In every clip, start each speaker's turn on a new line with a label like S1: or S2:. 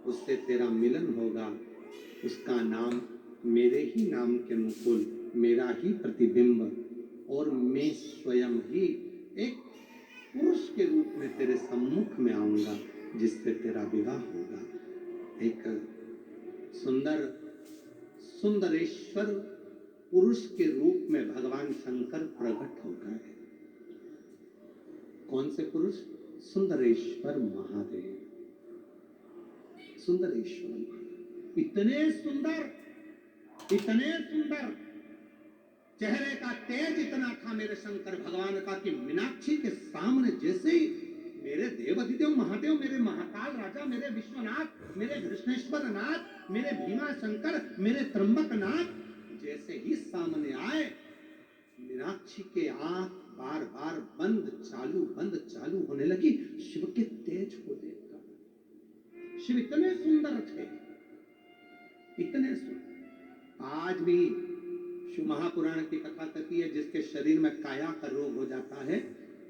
S1: उससे तेरा मिलन होगा। उसका नाम मेरे ही नाम के मुकुल, मेरा ही प्रतिबिंब, और मैं स्वयं ही एक पुरुष के रूप में तेरे सम्मुख में आऊंगा, जिससे तेरा विवाह होगा। एक सुंदर सुंदरेश्वर पुरुष के रूप में भगवान शंकर प्रकट हो गए। कौन से पुरुष? सुंदरेश्वर महादेव। सुंदरेश्वर इतने सुंदर, इतने सुंदर, चेहरे का तेज इतना था मेरे शंकर भगवान का कि मीनाक्षी के सामने जैसे ही मेरे देवाधिदेव महादेव, मेरे महाकाल राजा, मेरे विश्वनाथ, मेरे कृष्णेश्वर नाथ, मेरे भीमा शंकर, मेरे त्र्यंबक नाथ जैसे ही सामने आए, मीनाक्षी के आंख बार बार बंद चालू होने लगी शिव के तेज को देखकर। शिव इतने सुंदर थे, इतने सुंदर। आज भी शिव महापुराण की कथा कहती है, जिसके शरीर में काया का रोग हो जाता है,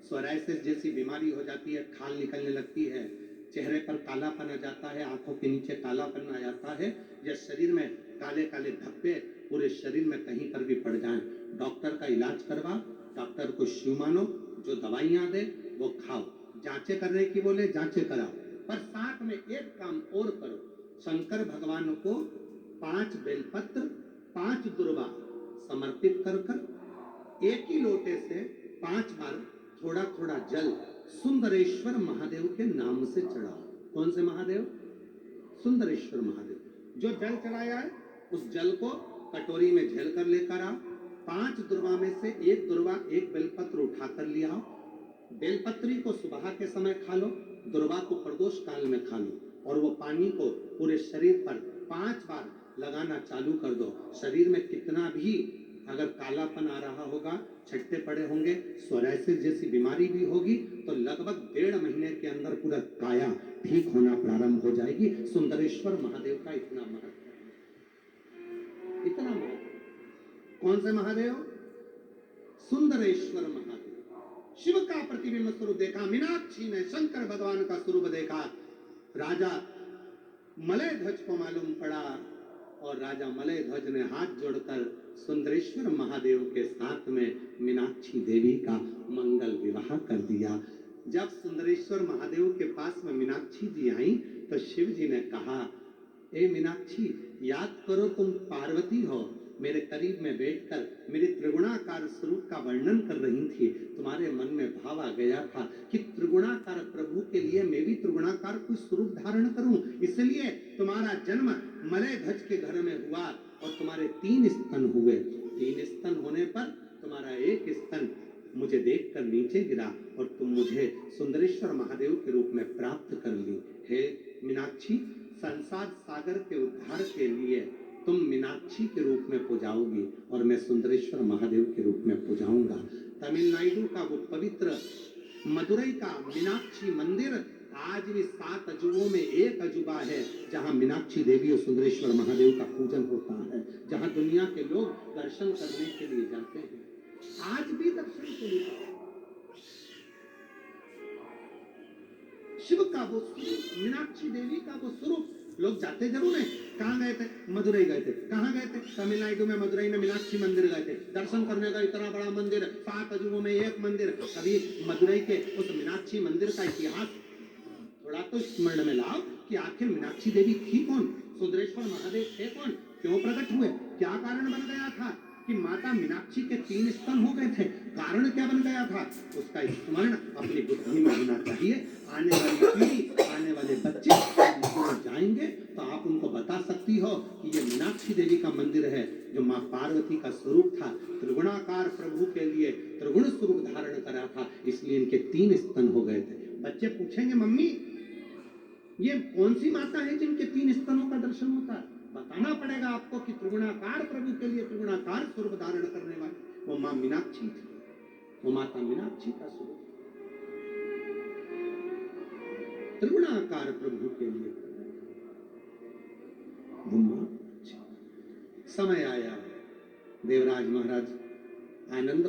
S1: सोराइसिस जैसी बीमारी हो जाती है, खाल निकलने लगती है, चेहरे पर कालापन आ जाता है, आंखों के नीचे कालापन आ जाता है, या शरीर में काले काले धब्बे पूरे शरीर में कहीं पर भी पड़ जाएं, डॉक्टर का इलाज करवा, डॉक्टर को शिव मानो, जो दवाइयां दे वो खाओ, जांचे करने की बोले जांचे कराओ, पर साथ में एक काम और करो, शंकर भगवान को 5 बेलपत्र 5 दुर्वा समर्पित कर कर एक ही लोटे से 5 बार थोड़ा थोड़ा जल सुंदरेश्वर महादेव के नाम से चढ़ाओ। कौन से महादेव? सुंदरेश्वर महादेव। जो जल चढ़ाया है उस जल को कटोरी में झेल कर लेकर आओ, 5 दुर्वा में से एक दुर्वा एक बेलपत्र उठा कर ले आओ, बेलपत्री को सुबह के समय खा लो, दुर्वा को प्रदोष काल में खा लो, और वो पानी को पूरे शरीर पर 5 बार लगाना चालू कर दो। शरीर में कितना भी अगर कालापन आ रहा होगा, छट्टे पड़े होंगे, सोराइसिस जैसी बीमारी भी होगी, तो लगभग 1.5 महीने के अंदर पूरा काया ठीक होना प्रारंभ हो जाएगी। सुंदरेश्वर महादेव का इतना महत्व है, इतना महत्व। कौन से महादेव? सुंदरेश्वर महादेव। शिव का प्रतिबिंब स्वरूप देखा मीनाक्षी ने, शंकर भगवान का स्वरूप देखा। राजा मलय ध्वज को मालूम पड़ा, और राजा मलय ध्वज ने हाथ जोड़कर सुंदरेश्वर महादेव के साथ में मीनाक्षी देवी का मंगल विवाह कर दिया। जब सुंदरेश्वर महादेव के पास में मीनाक्षी जी आई तो शिव जी ने कहा, ए मीनाक्षी, याद करो तुम पार्वती हो, मेरे करीब में बैठकर मेरे त्रिगुणाकार स्वरूप का वर्णन कर रही थी, तुम्हारे मन में भाव आ गया था कि त्रिगुणाकार प्रभु के लिए मैं भी त्रिगुणाकार कोई स्वरूप धारण करूं, इसलिए तुम्हारा जन्म मलय ध्वज के घर में हुआ और तुम्हारे 3 स्तन हुए। 3 स्तन होने पर तुम्हारा एक स्तन मुझे देखकर नीचे गिरा और तुम मुझे सुंदरेश्वर महादेव के रूप में प्राप्त कर ली। हे मीनाक्षी, संसार सागर के उद्धार के लिए तुम मीनाक्षी के रूप में पूजाओगी और मैं सुंदरेश्वर महादेव के रूप में पूजाऊंगा। तमिलनाडु का वो पवित्र मदुरई का मीनाक्षी मंदिर आज भी 7 अजूबों में एक अजूबा है, जहां मीनाक्षी देवी और सुंदरेश्वर महादेव का पूजन होता है, जहां दुनिया के लोग दर्शन करने के लिए जाते हैं। आज भी दर्शन के लिए शिव का वो स्वरूप, मीनाक्षी देवी का वो स्वरूप, लोग जाते जरूर है। कहाँ गए थे? मदुरई गए थे। कहाँ गए थे? तमिलनाडु में मदुरई में मीनाक्षी मंदिर गए थे दर्शन करने का। इतना बड़ा मंदिर, 7 अजूबों में एक मंदिर। अभी मदुरई के उस मीनाक्षी मंदिर का इतिहास थोड़ा तो स्मरण में लाओ कि आखिर मीनाक्षी देवी थी कौन, सुंदरेश्वर महादेव थे कौन, क्यों प्रकट हुए, क्या कारण बन गया था कि माता मीनाक्षी के 3 स्तन हो गए थे, कारण क्या बन गया था, उसका स्मरण अपनी बुद्धि में होना चाहिए। आने वाली पीढ़ी, आने वाले बच्चे जाएंगे तो आप उनको बता सकती हो कि ये मीनाक्षी देवी का मंदिर है, जो माँ पार्वती का स्वरूप था, त्रिगुणाकार प्रभु के लिए त्रिगुण स्वरूप धारण करा था, इसलिए इनके 3 स्तन हो गए थे। बच्चे पूछेंगे, मम्मी ये कौन सी माता है जिनके 3 स्तनों का दर्शन होता है? बताना पड़ेगा आपको कि त्रिगुणाकार प्रभु के लिए त्रिगुणाकार स्वरूप धारण करने वाली वो मां मीनाक्षी थी, वो माता मीनाक्षी का स्वरूप त्रिगुणाकार प्रभु के लिए वो मां। समय आया, देवराज महाराज आनंद